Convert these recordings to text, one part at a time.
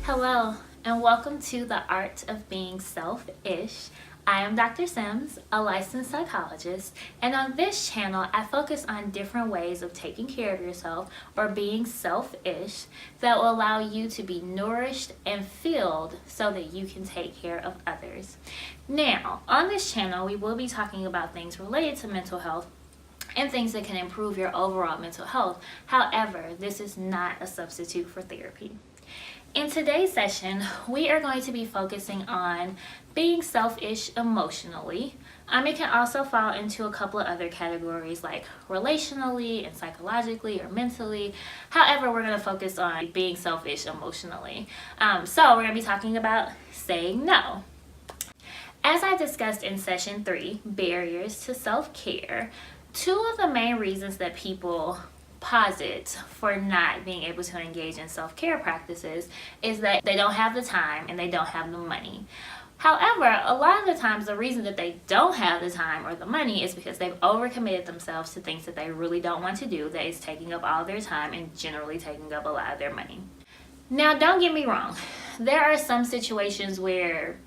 Hello, and welcome to The Art of Being Selfish. I am Dr. Sims, a licensed psychologist, and on this channel, I focus on different ways of taking care of yourself or being selfish that will allow you to be nourished and filled so that you can take care of others. Now, on this channel, we will be talking about things related to mental health and things that can improve your overall mental health. However, this is not a substitute for therapy. In today's session, we are going to be focusing on being selfish emotionally. It can also fall into a couple of other categories like relationally and psychologically or mentally. However, we're going to focus on being selfish emotionally. So we're going to be talking about saying no. As I discussed in session 3, barriers to self-care, two of the main reasons that people posit for not being able to engage in self-care practices is that they don't have the time and they don't have the money. However, a lot of the times the reason that they don't have the time or the money is because they've overcommitted themselves to things that they really don't want to do, that is taking up all their time and generally taking up a lot of their money. Now, don't get me wrong. There are some situations where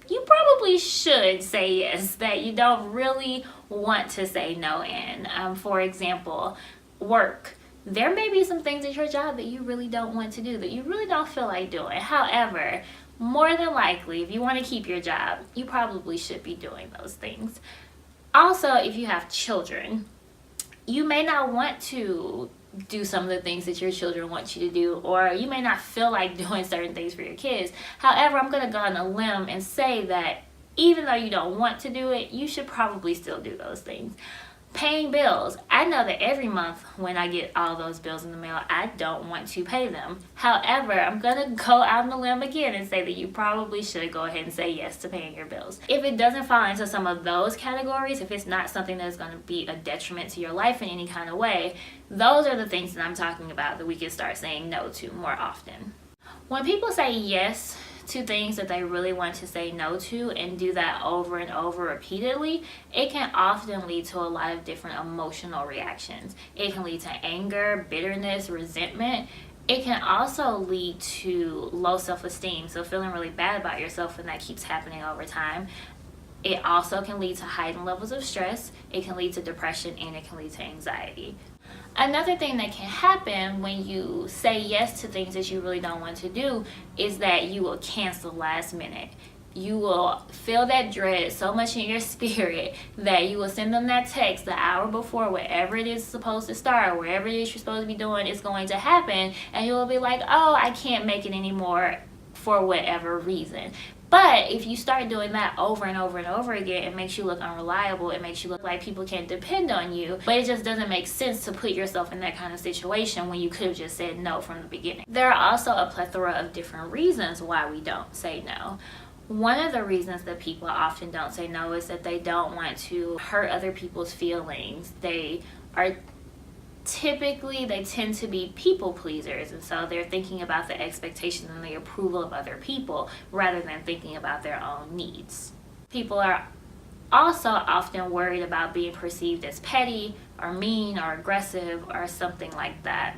you probably should say yes, that you don't really want to say no in. For example, work. There may be some things at your job that you really don't want to do, that you really don't feel like doing. However, more than likely, if you want to keep your job, you probably should be doing those things. Also, if you have children, you may not want to do some of the things that your children want you to do, or you may not feel like doing certain things for your kids. However, I'm going to go on a limb and say that even though you don't want to do it, you should probably still do those things. Paying bills. I know that every month when I get all those bills in the mail, I don't want to pay them. However, I'm going to go out on the limb again and say that you probably should go ahead and say yes to paying your bills. If it doesn't fall into some of those categories, if it's not something that's going to be a detriment to your life in any kind of way, those are the things that I'm talking about that we can start saying no to more often. When people say yes to things that they really want to say no to and do that over and over repeatedly, it can often lead to a lot of different emotional reactions. It can lead to anger, bitterness, resentment. It can also lead to low self-esteem, so feeling really bad about yourself when that keeps happening over time. It also can lead to heightened levels of stress. It can lead to depression, and it can lead to anxiety. Another thing that can happen when you say yes to things that you really don't want to do is that you will cancel last minute. You will feel that dread so much in your spirit that you will send them that text the hour before whatever it is supposed to start, wherever it is you're supposed to be doing is going to happen, and you will be like, oh, I can't make it anymore for whatever reason. But if you start doing that over and over and over again, it makes you look unreliable. It makes you look like people can't depend on you. But it just doesn't make sense to put yourself in that kind of situation when you could have just said no from the beginning. There are also a plethora of different reasons why we don't say no. One of the reasons that people often don't say no is that they don't want to hurt other people's feelings. They tend to be people pleasers, and so they're thinking about the expectations and the approval of other people rather than thinking about their own needs. People are also often worried about being perceived as petty or mean or aggressive or something like that.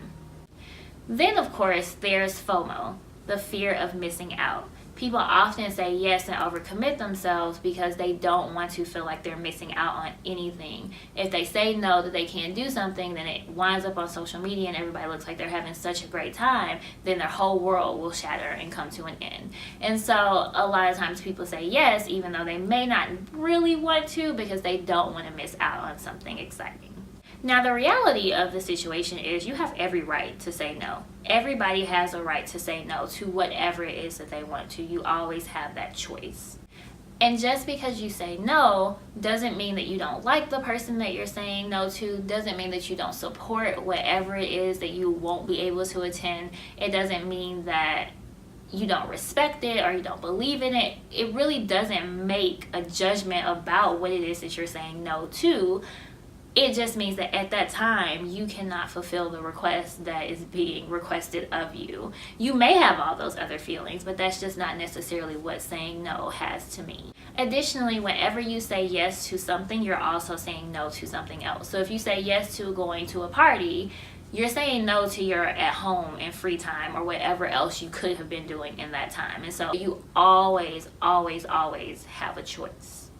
Then, of course, there's FOMO, the fear of missing out. People often say yes and overcommit themselves because they don't want to feel like they're missing out on anything. If they say no, that they can't do something, then it winds up on social media and everybody looks like they're having such a great time, then their whole world will shatter and come to an end. And so a lot of times people say yes, even though they may not really want to, because they don't want to miss out on something exciting. Now, the reality of the situation is you have every right to say no. Everybody has a right to say no to whatever it is that they want to. You always have that choice. And just because you say no doesn't mean that you don't like the person that you're saying no to, doesn't mean that you don't support whatever it is that you won't be able to attend. It doesn't mean that you don't respect it or you don't believe in it. It really doesn't make a judgment about what it is that you're saying no to. It just means that at that time, you cannot fulfill the request that is being requested of you. You may have all those other feelings, but that's just not necessarily what saying no has to mean. Additionally, whenever you say yes to something, you're also saying no to something else. So if you say yes to going to a party, you're saying no to your at home and free time or whatever else you could have been doing in that time. And so you always have a choice.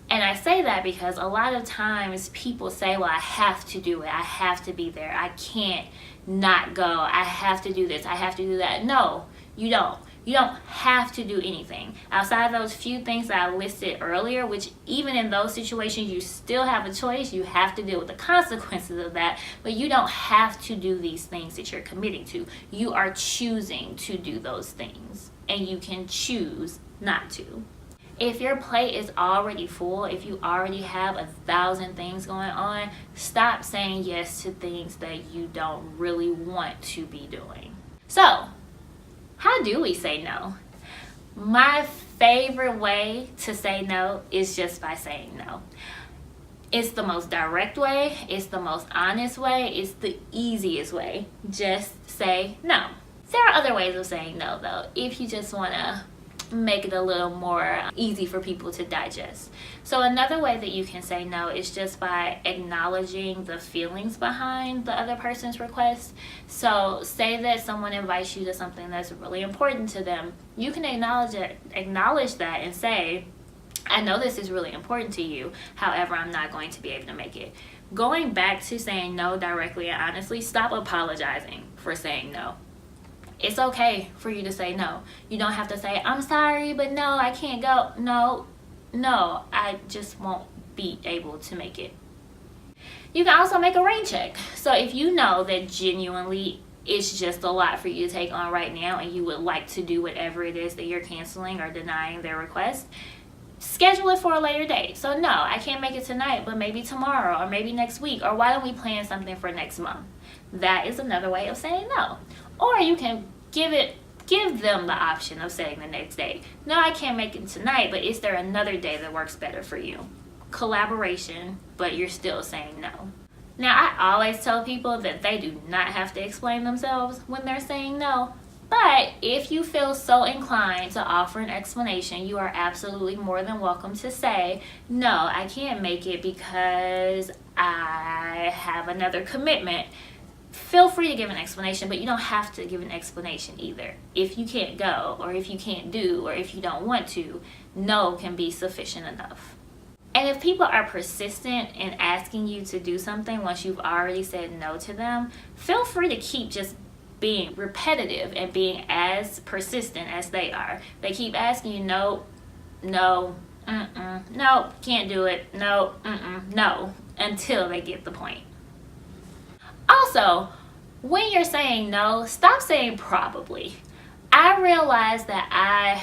And I say that because a lot of times people say, well, I have to do it. I have to be there. I can't not go. I have to do this. I have to do that. No, you don't. You don't have to do anything. Outside of those few things that I listed earlier, which even in those situations, you still have a choice. You have to deal with the consequences of that, but you don't have to do these things that you're committing to. You are choosing to do those things, and you can choose not to. If your plate is already full, if you already have 1,000 things going on, stop saying yes to things that you don't really want to be doing. So, how do we say no? My favorite way to say no is just by saying no. It's the most direct way, it's the most honest way, it's the easiest way. Just say no. There are other ways of saying no though, if you just want to make it a little more easy for people to digest. So another way that you can say no is just by acknowledging the feelings behind the other person's request. So say that someone invites you to something that's really important to them. You can acknowledge that and say, I know this is really important to you, however, I'm not going to be able to make it. Going back to saying no directly and honestly, stop apologizing for saying no. It's okay for you to say no. You don't have to say, I'm sorry, but no, I can't go. No, I just won't be able to make it. You can also make a rain check. So if you know that genuinely it's just a lot for you to take on right now and you would like to do whatever it is that you're canceling or denying their request, schedule it for a later date. So no, I can't make it tonight, but maybe tomorrow or maybe next week, or why don't we plan something for next month? That is another way of saying no. Or you can give them the option of saying the next day, no, I can't make it tonight, but is there another day that works better for you? Collaboration, but you're still saying no. Now, I always tell people that they do not have to explain themselves when they're saying no, but if you feel so inclined to offer an explanation, you are absolutely more than welcome to say, no, I can't make it because I have another commitment. Feel free to give an explanation, but you don't have to give an explanation either. If you can't go, or if you can't do, or if you don't want to, no can be sufficient enough. And if people are persistent in asking you to do something once you've already said no to them, feel free to keep just being repetitive and being as persistent as they are. They keep asking you no, can't do it, no, until they get the point. Also, when you're saying no, stop saying probably. I realized that I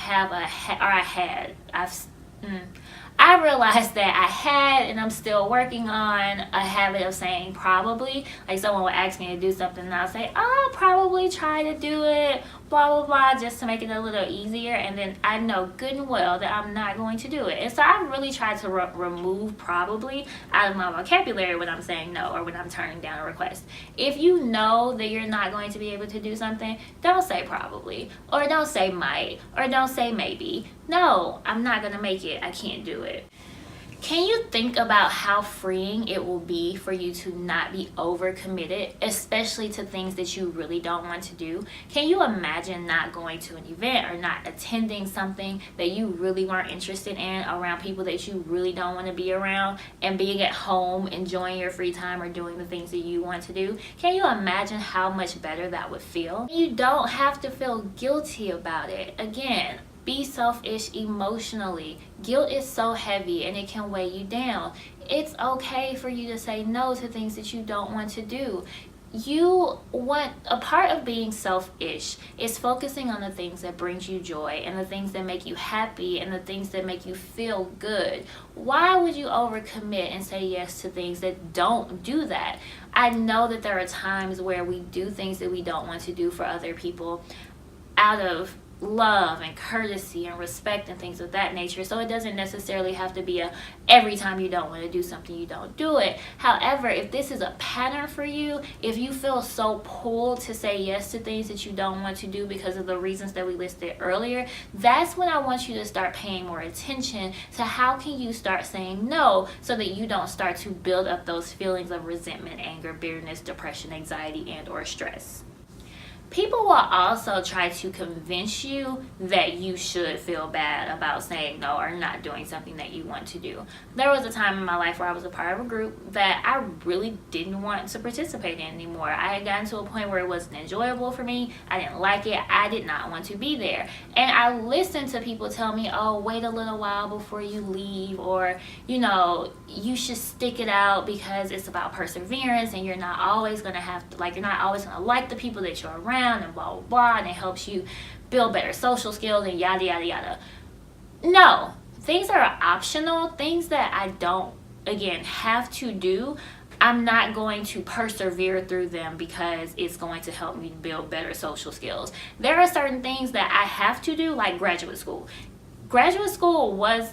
realized that I had, and I'm still working on, a habit of saying probably. Like someone would ask me to do something and I'll say, I'll probably try to do it, blah, blah, blah, just to make it a little easier. And then I know good and well that I'm not going to do it. And so I really try to remove probably out of my vocabulary when I'm saying no or when I'm turning down a request. If you know that you're not going to be able to do something, don't say probably, or don't say might, or don't say maybe. No, I'm not going to make it. I can't do it. Can you think about how freeing it will be for you to not be overcommitted, especially to things that you really don't want to do? Can you imagine not going to an event or not attending something that you really weren't interested in around people that you really don't want to be around, and being at home, enjoying your free time or doing the things that you want to do? Can you imagine how much better that would feel? You don't have to feel guilty about it. Again, be selfish emotionally. Guilt is so heavy and it can weigh you down. It's okay for you to say no to things that you don't want to do. A part of being selfish is focusing on the things that brings you joy and the things that make you happy and the things that make you feel good. Why would you overcommit and say yes to things that don't do that? I know that there are times where we do things that we don't want to do for other people out of love and courtesy and respect and things of that nature. So it doesn't necessarily have to be a every time you don't want to do something, you don't do it. However, if this is a pattern for you, if you feel so pulled to say yes to things that you don't want to do because of the reasons that we listed earlier, that's when I want you to start paying more attention to how can you start saying no, so that you don't start to build up those feelings of resentment, anger, bitterness, depression, anxiety, and or stress. People will also try to convince you that you should feel bad about saying no or not doing something that you want to do. There was a time in my life where I was a part of a group that I really didn't want to participate in anymore. I had gotten to a point where it wasn't enjoyable for me. I didn't like it. I did not want to be there. And I listened to people tell me, oh, wait a little while before you leave, or, you know, you should stick it out because it's about perseverance and you're not always going to have to, like, you're not always going to like the people that you're around, and blah blah blah, and it helps you build better social skills and yada yada yada. No, things are optional, things that I don't, again, have to do. I'm not going to persevere through them because it's going to help me build better social skills. There are certain things that I have to do, like graduate school. Graduate school was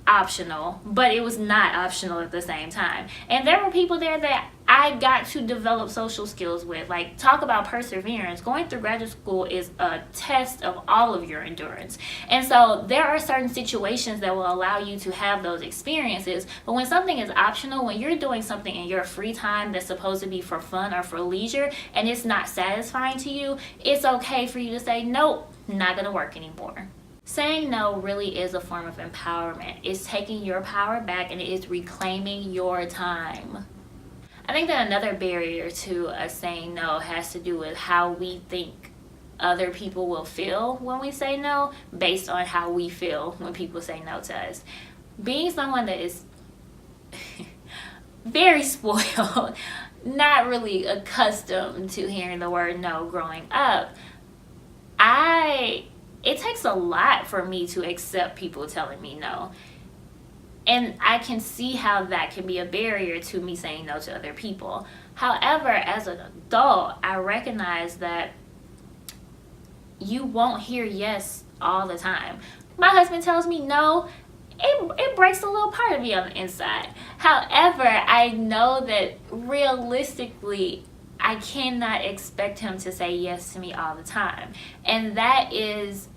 optional, but it was not optional at the same time. And there were people there that I got to develop social skills with. Like, talk about perseverance. Going through graduate school is a test of all of your endurance. And so there are certain situations that will allow you to have those experiences. But when something is optional, when you're doing something in your free time that's supposed to be for fun or for leisure, and it's not satisfying to you, it's okay for you to say, nope, not going to work anymore. Saying no really is a form of empowerment. It's taking your power back, and it is reclaiming your time. I think that another barrier to us saying no has to do with how we think other people will feel when we say no, based on how we feel when people say no to us. Being someone that is very spoiled, not really accustomed to hearing the word no growing up, it takes a lot for me to accept people telling me no. And I can see how that can be a barrier to me saying no to other people. However, as an adult, I recognize that you won't hear yes all the time. My husband tells me no, it breaks a little part of me on the inside. However, I know that realistically, I cannot expect him to say yes to me all the time. And that is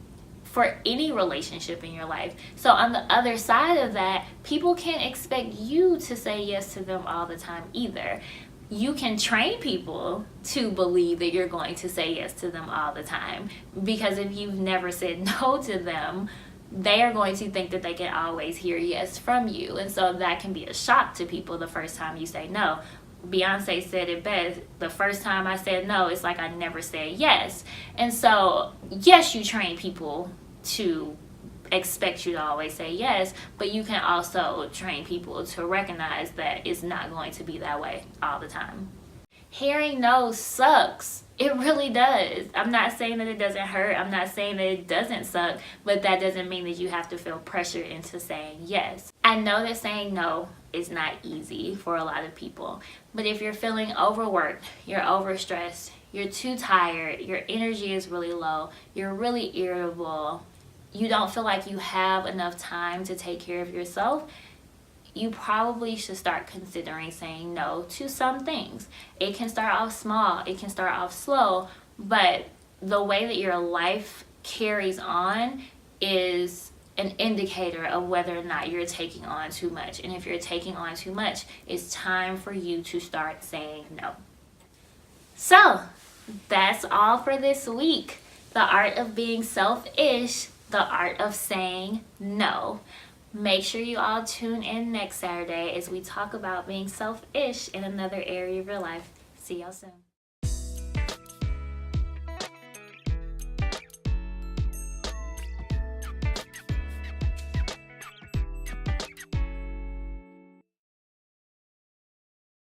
for any relationship in your life. So on the other side of that, people can't expect you to say yes to them all the time either. You can train people to believe that you're going to say yes to them all the time, because if you've never said no to them, they are going to think that they can always hear yes from you. And so that can be a shock to people the first time you say no. Beyonce said it best, the first time I said no, it's like I never said yes. And so, yes, you train people to expect you to always say yes, but you can also train people to recognize that it's not going to be that way all the time. Hearing no sucks. It really does. I'm not saying that it doesn't hurt. I'm not saying that it doesn't suck, but that doesn't mean that you have to feel pressure into saying yes. I know that saying no is not easy for a lot of people, but if you're feeling overworked, you're overstressed, you're too tired, your energy is really low, you're really irritable, you don't feel like you have enough time to take care of yourself, you probably should start considering saying no to some things. It can start off small, it can start off slow, but the way that your life carries on is an indicator of whether or not you're taking on too much. And if you're taking on too much, it's time for you to start saying no. So that's all for this week. The art of being selfish, the art of saying no. Make sure you all tune in next Saturday as we talk about being selfish in another area of your life. See y'all soon.